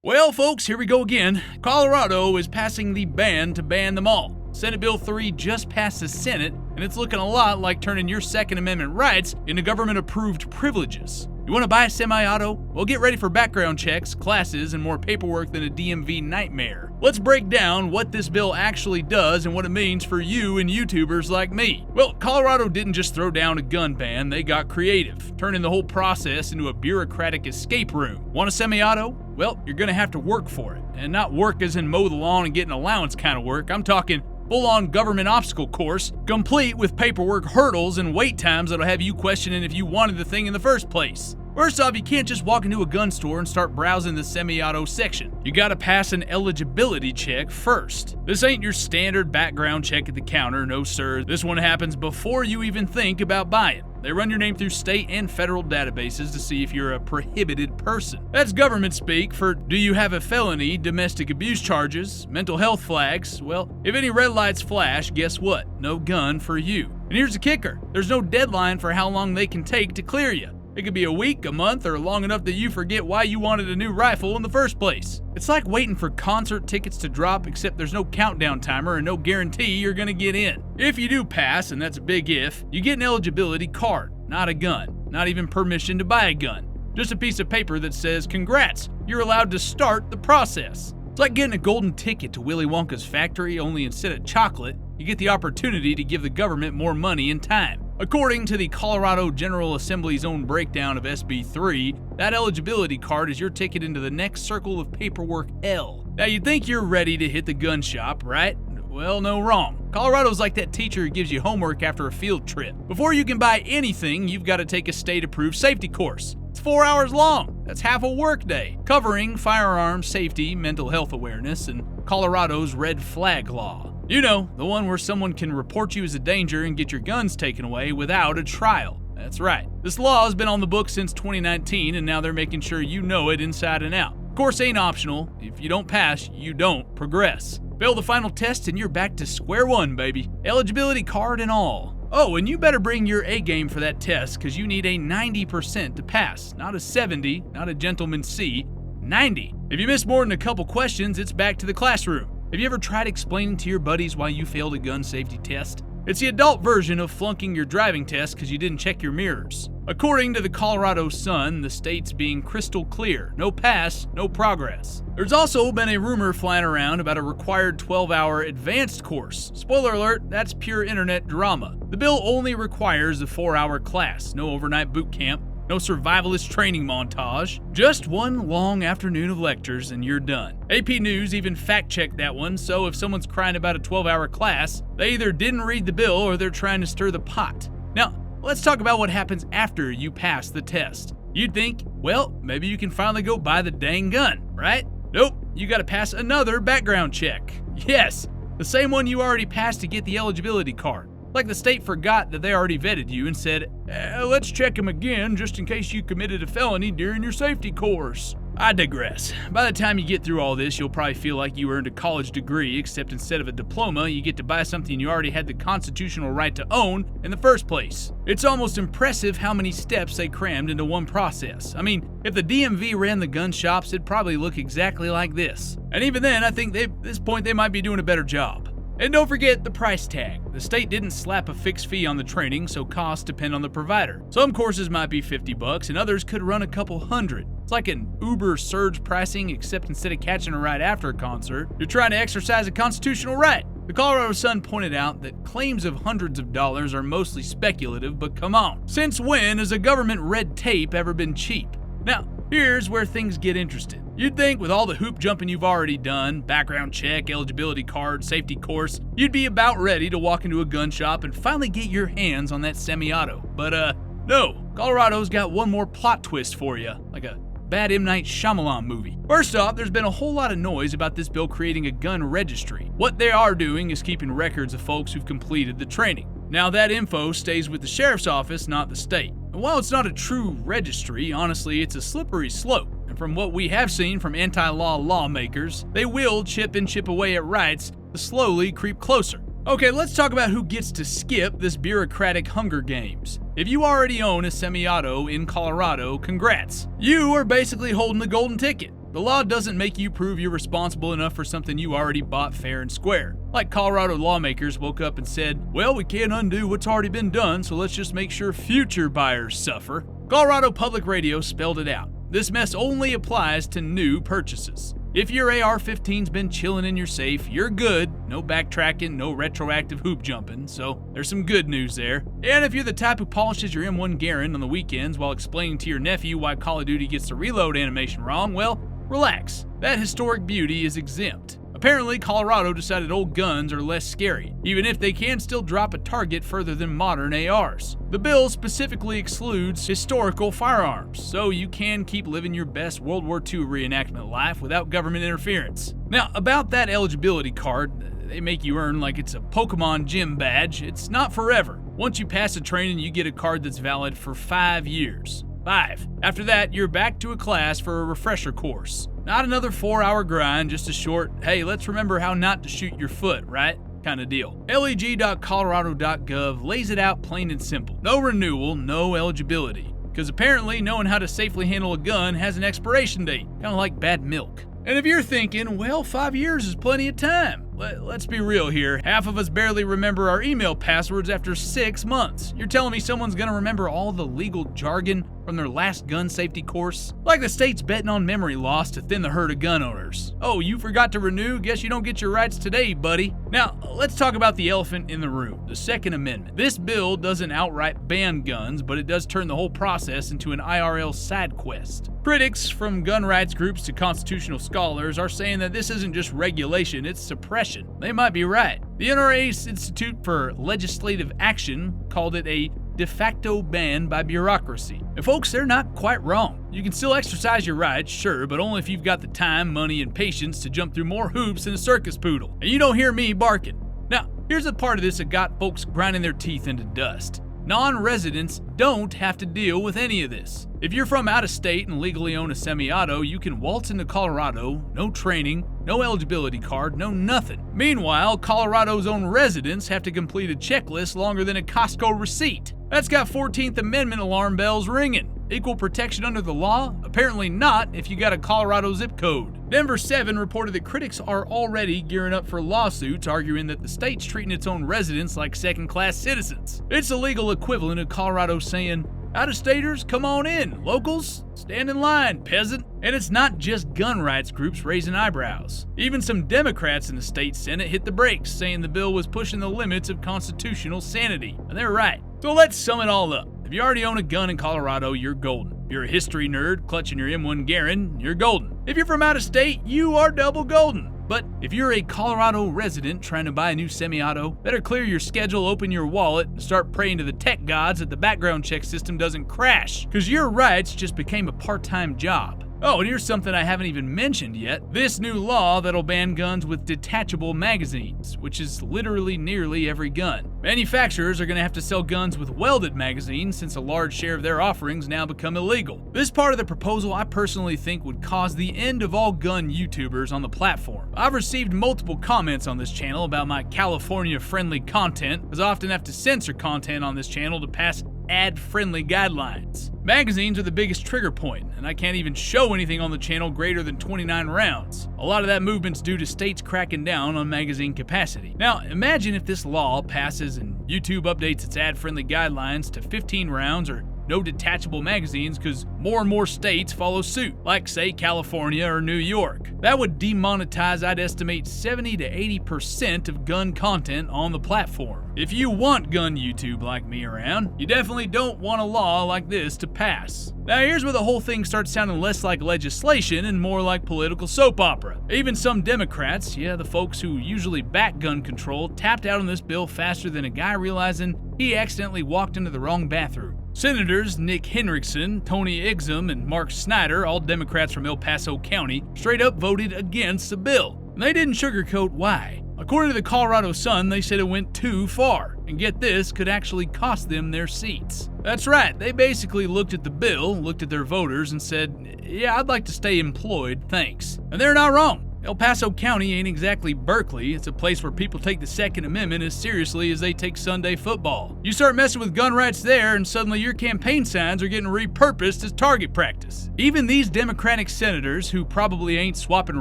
Well, folks, here we go again. Colorado is passing the ban to ban them all. Senate Bill 3 just passed the Senate, and it's looking a lot like turning your Second Amendment rights into government-approved privileges. You want to buy a semi-auto? Well, get ready for background checks, classes, and more paperwork than a DMV nightmare. Let's break down what this bill actually does and what it means for you and YouTubers like me. Well, Colorado didn't just throw down a gun ban, they got creative, turning the whole process into a bureaucratic escape room. Want a semi-auto? Well, you're gonna have to work for it. And not work as in mow the lawn and get an allowance kind of work. I'm talking full-on government obstacle course, complete with paperwork hurdles and wait times that'll have you questioning if you wanted the thing in the first place. First off, you can't just walk into a gun store and start browsing the semi-auto section. You gotta pass an eligibility check first. This ain't your standard background check at the counter, no sir. This one happens before you even think about buying. They run your name through state and federal databases to see if you're a prohibited person. That's government speak for do you have a felony, domestic abuse charges, mental health flags? Well, if any red lights flash, guess what? No gun for you. And here's the kicker. There's no deadline for how long they can take to clear you. It could be a week, a month, or long enough that you forget why you wanted a new rifle in the first place. It's like waiting for concert tickets to drop, except there's no countdown timer and no guarantee you're gonna get in. If you do pass, and that's a big if, you get an eligibility card, not a gun, not even permission to buy a gun. Just a piece of paper that says, congrats, you're allowed to start the process. It's like getting a golden ticket to Willy Wonka's factory, only instead of chocolate, you get the opportunity to give the government more money and time. According to the Colorado General Assembly's own breakdown of SB 3, that eligibility card is your ticket into the next circle of paperwork hell. Now you'd think you're ready to hit the gun shop, right? Well, no, wrong. Colorado's like that teacher who gives you homework after a field trip. Before you can buy anything, you've got to take a state-approved safety course. It's 4 hours long. That's half a workday, covering firearm safety, mental health awareness, and Colorado's red flag law. You know, the one where someone can report you as a danger and get your guns taken away without a trial. That's right. This law has been on the books since 2019, and now they're making sure you know it inside and out. Of course, ain't optional. If you don't pass, you don't progress. Fail the final test and you're back to square one, baby. Eligibility card and all. Oh, and you better bring your A game for that test, because you need a 90% to pass. Not a 70, not a gentleman's C, 90. If you miss more than a couple questions, it's back to the classroom. Have you ever tried explaining to your buddies why you failed a gun safety test? It's the adult version of flunking your driving test because you didn't check your mirrors. According to the Colorado Sun, the state's being crystal clear. No pass, no progress. There's also been a rumor flying around about a required 12-hour advanced course. Spoiler alert, that's pure internet drama. The bill only requires a 4-hour class, no overnight boot camp, no survivalist training montage, just one long afternoon of lectures and you're done. AP News even fact-checked that one, so if someone's crying about a 12-hour class, they either didn't read the bill or they're trying to stir the pot. Now, let's talk about what happens after you pass the test. You'd think, well, maybe you can finally go buy the dang gun, right? Nope, you gotta pass another background check. Yes, the same one you already passed to get the eligibility card. Like the state forgot that they already vetted you and said, let's check them again just in case you committed a felony during your safety course. I digress. By the time you get through all this, you'll probably feel like you earned a college degree, except instead of a diploma, you get to buy something you already had the constitutional right to own in the first place. It's almost impressive how many steps they crammed into one process. I mean, if the DMV ran the gun shops, it'd probably look exactly like this. And even then, I think at this point they might be doing a better job. And don't forget the price tag. The state didn't slap a fixed fee on the training, so costs depend on the provider. Some courses might be $50 and others could run a couple hundred. It's like an Uber surge pricing, except instead of catching a ride after a concert, you're trying to exercise a constitutional right. The Colorado Sun pointed out that claims of hundreds of dollars are mostly speculative, but come on. Since when has a government red tape ever been cheap? Now, here's where things get interesting. You'd think with all the hoop jumping you've already done, background check, eligibility card, safety course, you'd be about ready to walk into a gun shop and finally get your hands on that semi-auto. But no, Colorado's got one more plot twist for you, like a bad M. Night Shyamalan movie. First off, there's been a whole lot of noise about this bill creating a gun registry. What they are doing is keeping records of folks who've completed the training. Now that info stays with the sheriff's office, not the state. And while it's not a true registry, honestly, it's a slippery slope. And from what we have seen from anti-law lawmakers, they will chip away at rights to slowly creep closer. Okay, let's talk about who gets to skip this bureaucratic Hunger Games. If you already own a semi-auto in Colorado, congrats. You are basically holding the golden ticket. the law doesn't make you prove you're responsible enough for something you already bought fair and square. Like Colorado lawmakers woke up and said, well, we can't undo what's already been done, so let's just make sure future buyers suffer. Colorado Public Radio spelled it out. This mess only applies to new purchases. If your AR-15's been chilling in your safe, you're good. No backtracking, no retroactive hoop jumping, so there's some good news there. And if you're the type who polishes your M1 Garand on the weekends while explaining to your nephew why Call of Duty gets the reload animation wrong, well, relax. That historic beauty is exempt. Apparently, Colorado decided old guns are less scary, even if they can still drop a target further than modern ARs. The bill specifically excludes historical firearms, so you can keep living your best World War II reenactment life without government interference. Now, about that eligibility card, they make you earn like it's a Pokemon gym badge. It's not forever. Once you pass the training, you get a card that's valid for 5 years. 5. After that, you're back to a class for a refresher course. Not another 4-hour grind, just a short, hey, let's remember how not to shoot your foot, right? Kind of deal. leg.colorado.gov lays it out plain and simple. No renewal, no eligibility. Because apparently knowing how to safely handle a gun has an expiration date, kind of like bad milk. And if you're thinking, well, 5 years is plenty of time. Let's be real here. Half of us barely remember our email passwords after 6 months. You're telling me someone's gonna remember all the legal jargon from their last gun safety course? Like the state's betting on memory loss to thin the herd of gun owners. Oh, you forgot to renew? Guess you don't get your rights today, buddy. Now, let's talk about the elephant in the room, the Second Amendment. This bill doesn't outright ban guns, but it does turn the whole process into an IRL side quest. Critics, from gun rights groups to constitutional scholars, are saying that this isn't just regulation, it's suppression. They might be right. The NRA's Institute for Legislative Action called it a de facto ban by bureaucracy. And folks, they're not quite wrong. You can still exercise your rights, sure, but only if you've got the time, money, and patience to jump through more hoops than a circus poodle. And you don't hear me barking. Now, here's the part of this that got folks grinding their teeth into dust. Non-residents don't have to deal with any of this. If you're from out of state and legally own a semi-auto, you can waltz into Colorado, no training, no eligibility card, no nothing. Meanwhile, Colorado's own residents have to complete a checklist longer than a Costco receipt. That's got 14th Amendment alarm bells ringing. Equal protection under the law? Apparently not if you got a Colorado zip code. Denver 7 reported that critics are already gearing up for lawsuits, arguing that the state's treating its own residents like second-class citizens. It's the legal equivalent of Colorado saying, out-of-staters, come on in. Locals, stand in line, peasant. And it's not just gun rights groups raising eyebrows. Even some Democrats in the state Senate hit the brakes, saying the bill was pushing the limits of constitutional sanity. And they're right. So let's sum it all up. If you already own a gun in Colorado, you're golden. If you're a history nerd clutching your M1 Garand, you're golden. If you're from out of state, you are double golden. But if you're a Colorado resident trying to buy a new semi-auto, better clear your schedule, open your wallet, and start praying to the tech gods that the background check system doesn't crash, because your rights just became a part-time job. Oh, and here's something I haven't even mentioned yet. This new law that'll ban guns with detachable magazines, which is literally nearly every gun. Manufacturers are going to have to sell guns with welded magazines since a large share of their offerings now become illegal. This part of the proposal I personally think would cause the end of all gun YouTubers on the platform. I've received multiple comments on this channel about my California-friendly content, as I often have to censor content on this channel to pass ad-friendly guidelines. Magazines are the biggest trigger point, and I can't even show anything on the channel greater than 29 rounds. A lot of that movement's due to states cracking down on magazine capacity. Now, imagine if this law passes and YouTube updates its ad-friendly guidelines to 15 rounds or no detachable magazines because more and more states follow suit, like say California or New York. That would demonetize, I'd estimate, 70 to 80% of gun content on the platform. If you want gun YouTube like me around, you definitely don't want a law like this to pass. Now here's where the whole thing starts sounding less like legislation and more like political soap opera. Even some Democrats, yeah, the folks who usually back gun control, tapped out on this bill faster than a guy realizing he accidentally walked into the wrong bathroom. Senators Nick Henriksen, Tony Exum, and Mark Snyder, all Democrats from El Paso County, straight up voted against the bill. And they didn't sugarcoat why. According to the Colorado Sun, they said it went too far, and get this, could actually cost them their seats. That's right, they basically looked at the bill, looked at their voters, and said, yeah, I'd like to stay employed, thanks. And they're not wrong. El Paso County ain't exactly Berkeley. It's a place where people take the Second Amendment as seriously as they take Sunday football. You start messing with gun rights there, and suddenly your campaign signs are getting repurposed as target practice. Even these Democratic senators, who probably ain't swapping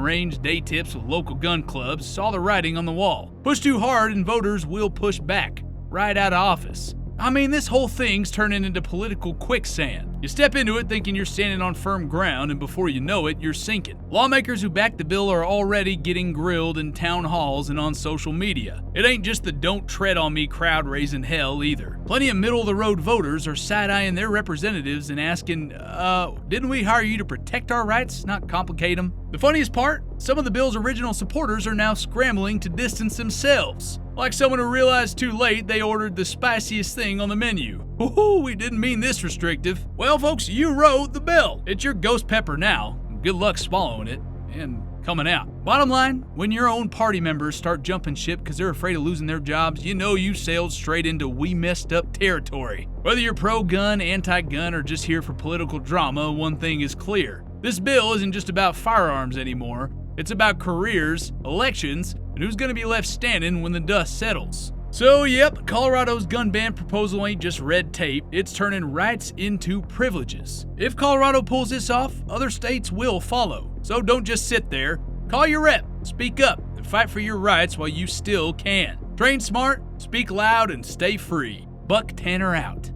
range day tips with local gun clubs, saw the writing on the wall. Push too hard and voters will push back. Right out of office. I mean, this whole thing's turning into political quicksand. You step into it thinking you're standing on firm ground, and before you know it, you're sinking. Lawmakers who back the bill are already getting grilled in town halls and on social media. It ain't just the don't tread on me crowd raising hell either. Plenty of middle-of-the-road voters are side-eyeing their representatives and asking, didn't we hire you to protect our rights, not complicate them? The funniest part? Some of the bill's original supporters are now scrambling to distance themselves. Like someone who realized too late they ordered the spiciest thing on the menu. Ooh, we didn't mean this restrictive. Well, folks, you wrote the bill. It's your ghost pepper now. Good luck swallowing it and coming out. Bottom line, when your own party members start jumping ship because they're afraid of losing their jobs, you know you sailed straight into we messed up territory. Whether you're pro-gun, anti-gun, or just here for political drama, one thing is clear. This bill isn't just about firearms anymore. It's about careers, elections, and who's going to be left standing when the dust settles. So yep, Colorado's gun ban proposal ain't just red tape, it's turning rights into privileges. If Colorado pulls this off, other states will follow. So don't just sit there. Call your rep, speak up, and fight for your rights while you still can. Train smart, speak loud, and stay free. Buck Tanner out.